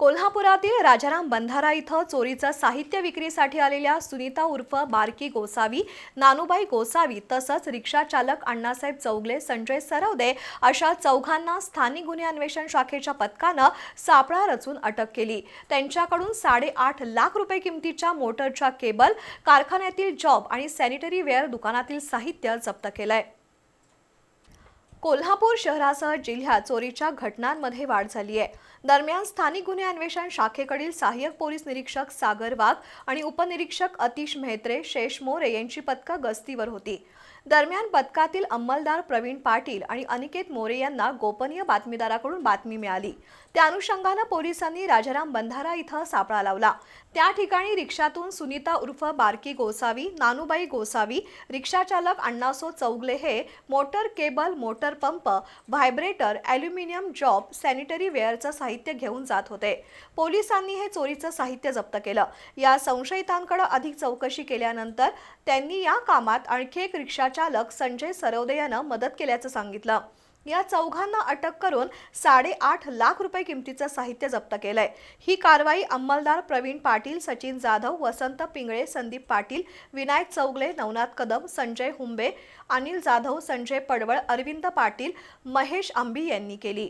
कोल्हापुरातील राजाराम बंधारा इथं चोरीचं साहित्य विक्रीसाठी आलेल्या सुनीता उर्फ बारकी गोसावी, नानूबाई गोसावी तसंच रिक्षा चालक अण्णासाहेब चौगले, संजय सरवदे अशा चौघांना स्थानिक गुन्हे अन्वेषण शाखेच्या पथकानं सापळा रचून अटक केली। त्यांच्याकडून 8.5 लाख रुपये किमतीच्या मोटरच्या केबल, कारखान्यातील जॉब आणि सॅनिटरी वेअर दुकानातील साहित्य जप्त केलंय। कोल्हापूर शहरासह जिल्ह्यात चोरीच्या घटनांमध्ये वाढ झाली आहे। दरम्यान स्थानिक गुन्हे अन्वेषण शाखेकडील सहाय्यक पोलीस निरीक्षक सागर वाघ आणि उपनिरीक्षक अतिश मेहत्रे, शेष मोरे यांची पथकं गस्तीवर होती। दरम्यान पथकातील अंमलदार प्रवीण पाटील आणि अनिकेत मोरे यांना गोपनीय बातमीदाराकडून बातमी मिळाली। त्या अनुषंगाने पोलिसांनी राजाराम बंधारा इथं सापळा लावला। त्या ठिकाणी रिक्षातून सुनीता उर्फ बारकी गोसावी, नानूबाई गोसावी, रिक्षा चालक अण्णासो चौगले हे motor cable, motor pump, vibrator, aluminium job, sanitary वेअरचं साहित्य घेऊन जात होते। पोलिसांनी हे चोरीचं साहित्य जप्त केलं। या संशयितांकडे अधिक चौकशी केल्यानंतर त्यांनी या कामात आणखी एक रिक्षा चालक संजय सरवदे यांना मदत केल्याचं सांगितलं। या चौघांना अटक करून 8.5 लाख रुपये किमतीचं साहित्य जप्त केलंय। ही कारवाई अंमलदार प्रवीण पाटील, सचिन जाधव, वसंत पिंगळे, संदीप पाटील, विनायक चौगले, नवनाथ कदम, संजय हुंबे, अनिल जाधव, संजय पडवळ, अरविंद पाटील, महेश आंबी यांनी केली।